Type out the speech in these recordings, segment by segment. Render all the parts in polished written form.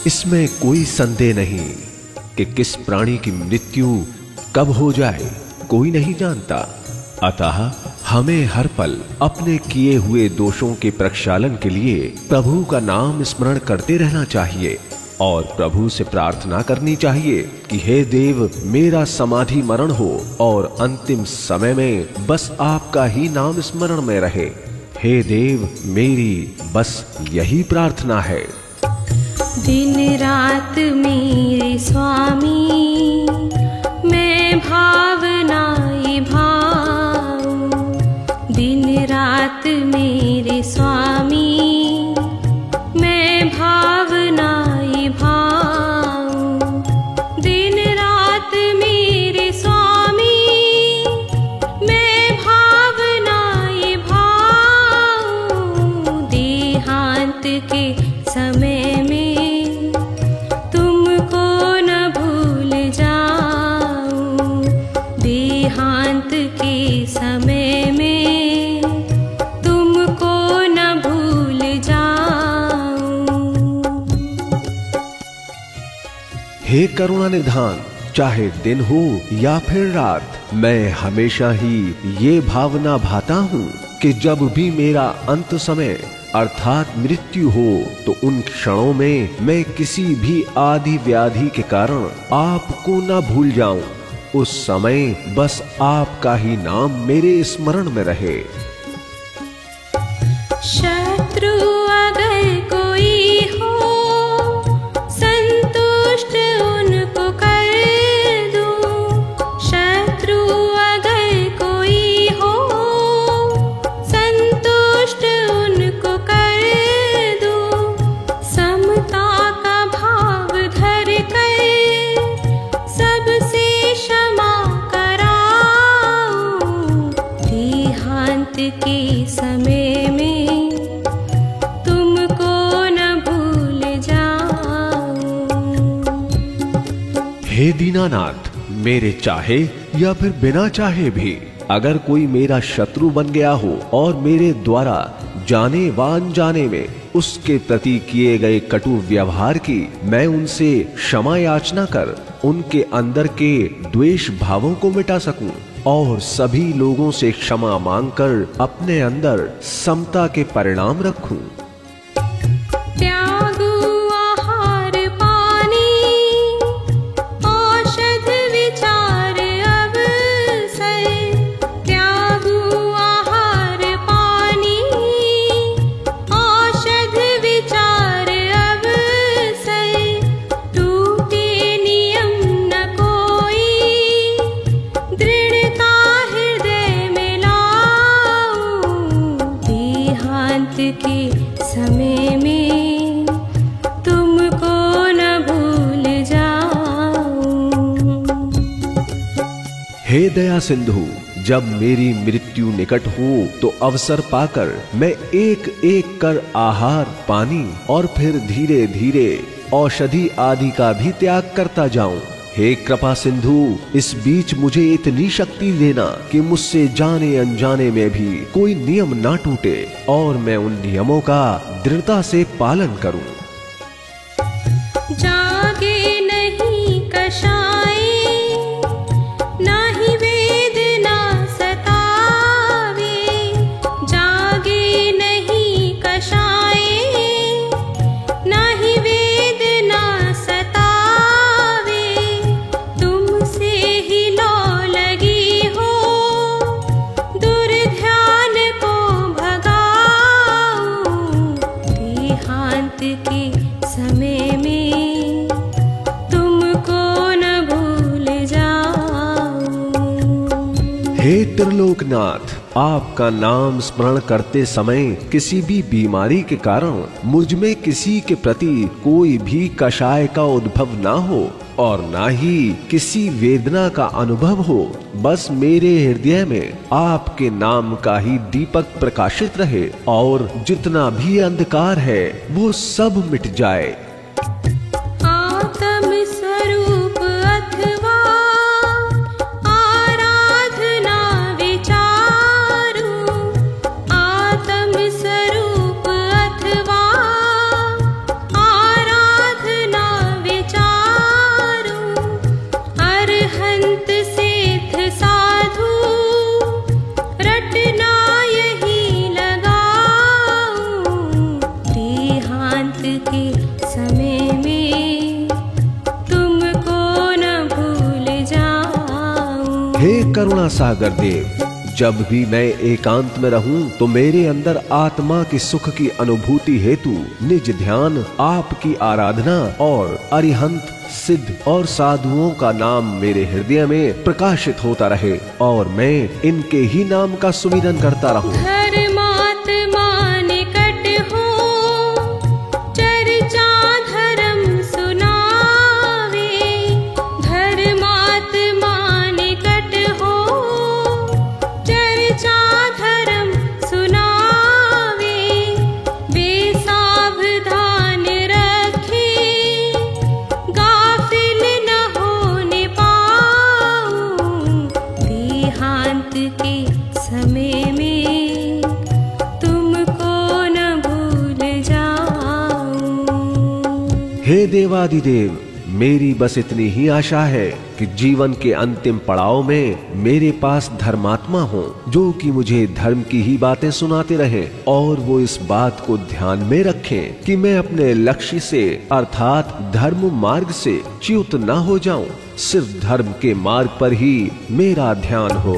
इसमें कोई संदेह नहीं कि किस प्राणी की मृत्यु कब हो जाए कोई नहीं जानता। अतः हमें हर पल अपने किए हुए दोषों के प्रक्षालन के लिए प्रभु का नाम स्मरण करते रहना चाहिए और प्रभु से प्रार्थना करनी चाहिए कि हे देव, मेरा समाधि मरण हो और अंतिम समय में बस आपका ही नाम स्मरण में रहे। हे देव, मेरी बस यही प्रार्थना है। दिन रात मेरे स्वामी मैं भावनाएं भाऊं, दिन रात मेरे स्वामी मैं भावनाएं भाऊं, दिन रात मेरे स्वामी मैं भावनाएं भाऊं, देहांत के समय में समय में तुमको न भूल जाऊं। हे करुणा निधान, चाहे दिन हो या फिर रात, मैं हमेशा ही ये भावना भाता हूँ कि जब भी मेरा अंत समय अर्थात मृत्यु हो तो उन क्षणों में मैं किसी भी आदि व्याधि के कारण आपको न भूल जाऊं। उस समय बस आपका ही नाम मेरे स्मरण में रहे। शत्रु अगर कोई हो संतुष्ट उनको कर दूं, शत्रु अगर कोई हो संतुष्ट उनको कर दूं, समता का भाव धर कर सबसे के समय में तुमको न भूल जाऊं। हे दीनानाथ, मेरे चाहे या फिर बिना चाहे भी अगर कोई मेरा शत्रु बन गया हो और मेरे द्वारा जाने व अनजाने में उसके प्रति किए गए कटु व्यवहार की मैं उनसे क्षमा याचना कर उनके अंदर के द्वेष भावों को मिटा सकूं और सभी लोगों से क्षमा मांगकर अपने अंदर समता के परिणाम रखूं। के समय में तुमको न भूल जाऊं। हे दया सिंधु, जब मेरी मृत्यु निकट हो तो अवसर पाकर मैं एक एक कर आहार, पानी और फिर धीरे धीरे औषधि आदि का भी त्याग करता जाऊं। हे कृपा सिंधु, इस बीच मुझे इतनी शक्ति देना कि मुझसे जाने अनजाने में भी कोई नियम ना टूटे और मैं उन नियमों का दृढ़ता से पालन करूं। जागे नहीं कषाय नाही वेदना सतावे, जागे नहीं कषाय नाही वेदना सतावे, तुमसे ही लो लगी हो दुर्ध्यान को भगाऊं, देहांत के समय में तुमको न भूल जाऊं। हे त्रिलोकनाथ, आपका नाम स्मरण करते समय किसी भी बीमारी के कारण मुझ में किसी के प्रति कोई भी कषाय का उद्भव ना हो और ना ही किसी वेदना का अनुभव हो। बस मेरे हृदय में आपके नाम का ही दीपक प्रकाशित रहे और जितना भी अंधकार है वो सब मिट जाए। आत्म स्वरूप अथवा आराधना विचारू, आत्म स्वरूप अथवा आराधना के समय में तुमको न भूल जाऊं। हे करुणा सागर देव, जब भी मैं एकांत में रहूं तो मेरे अंदर आत्मा के सुख की अनुभूति हेतु निज ध्यान, आपकी आराधना और अरिहंत, सिद्ध और साधुओं का नाम मेरे हृदय में प्रकाशित होता रहे और मैं इनके ही नाम का सुमिरन करता रहूं। धर्मात्मा निकट हो, चर्चा धर्म सुनावे। धर्मात्मा निकट हो, चर्चा धर्म सुनावे। बेसावधान रखे, गाफिल न होने पाऊं। देहांत के समय में तुमको न भूल जाऊं। हे देवादिदेव, मेरी बस इतनी ही आशा है कि जीवन के अंतिम पड़ाव में मेरे पास धर्मात्मा हो, जो कि मुझे धर्म की ही बातें सुनाते रहें और वो इस बात को ध्यान में रखें कि मैं अपने लक्ष्य से अर्थात धर्म मार्ग से च्युत न हो जाऊं। सिर्फ धर्म के मार्ग पर ही मेरा ध्यान हो।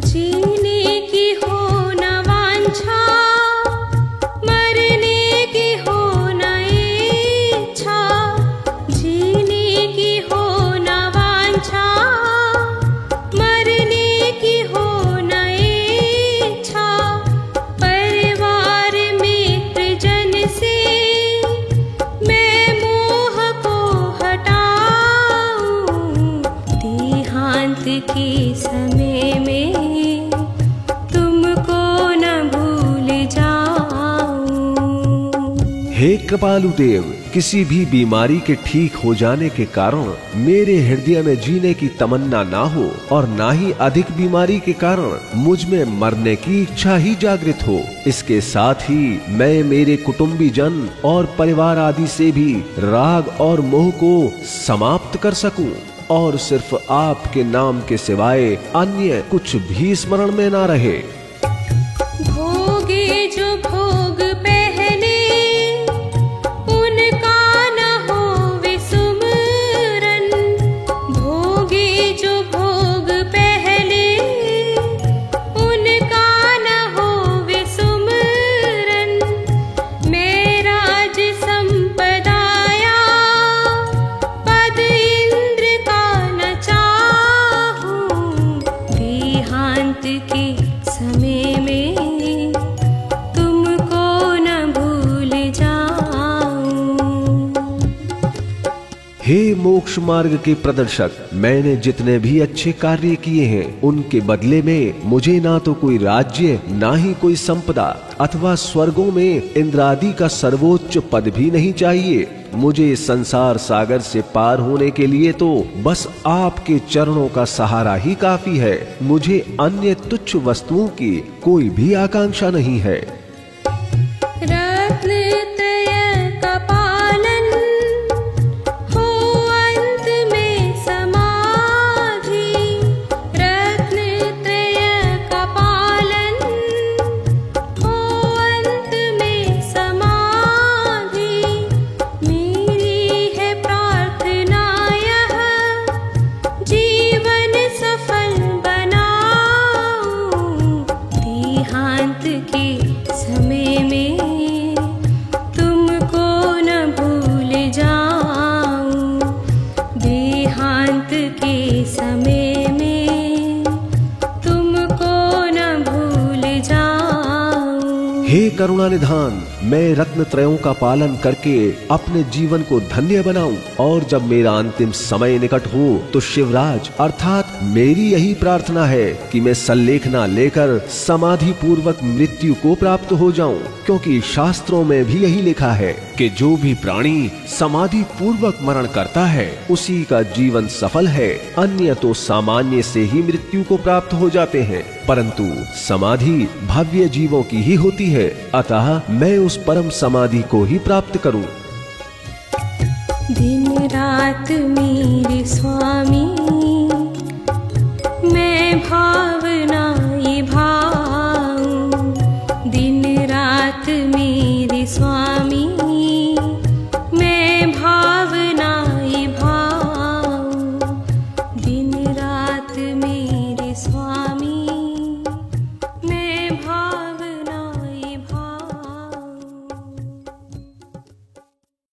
जीने की हो न वांछा, मरने की हो न इच्छा। जीने की हो न वांछा, मरने की हो न इच्छा। परिवार मित्र जन से मैं मोह को हटाऊं। देहांत के समय में तुमको न भूल जाऊं। हे कृपालु देव, किसी भी बीमारी के ठीक हो जाने के कारण मेरे हृदय में जीने की तमन्ना ना हो और ना ही अधिक बीमारी के कारण मुझ में मरने की इच्छा ही जागृत हो। इसके साथ ही मैं मेरे कुटुंबी जन और परिवार आदि से भी राग और मोह को समाप्त कर सकूं और सिर्फ आपके नाम के सिवाय अन्य कुछ भी स्मरण में ना रहे। भोगे जो भोग पहले, उनका न होवे सुमरन। भोगे जो भोग पहले, उनका न होवे सुमरन। मैं राज संपदाया, पद इंद्र का न चाहूं। देहांत के समय में तुमको न भूल जाऊं। हे मोक्ष मार्ग के प्रदर्शक, मैंने जितने भी अच्छे कार्य किए हैं उनके बदले में मुझे ना तो कोई राज्य, ना ही कोई संपदा अथवा स्वर्गों में इंद्रादि का सर्वोच्च पद भी नहीं चाहिए। मुझे संसार सागर से पार होने के लिए तो बस आपके चरणों का सहारा ही काफी है। मुझे अन्य तुच्छ वस्तुओं की कोई भी आकांक्षा नहीं है। रत्नत्रय का पालन हो अंत में समाधि। रत्नत्रय का पालन हो अंत में समाधि। मेरी है प्रार्थना यह, जीवन सफल बनाऊं। देहांत के समय में तुमको न भूल जाऊं। देहांत के समय में तुमको न भूल जाऊं। हे करुणा निधान, मैं रत्न त्रयों का पालन करके अपने जीवन को धन्य बनाऊं और जब मेरा अंतिम समय निकट हो तो शिवराज अर्थात मेरी यही प्रार्थना है कि मैं सल्लेखना लेकर समाधि पूर्वक मृत्यु को प्राप्त हो जाऊं, क्योंकि शास्त्रों में भी यही लिखा है कि जो भी प्राणी समाधि पूर्वक मरण करता है उसी का जीवन सफल है, अन्य तो सामान्य से ही मृत्यु को प्राप्त हो जाते हैं, परंतु समाधि भव्य जीवों की ही होती है। अतः मैं उस परम समाधि को ही प्राप्त करूं। दिन रात मेरे स्वामी, मैं भावनाएं भाऊं। दिन रात में स्वामी।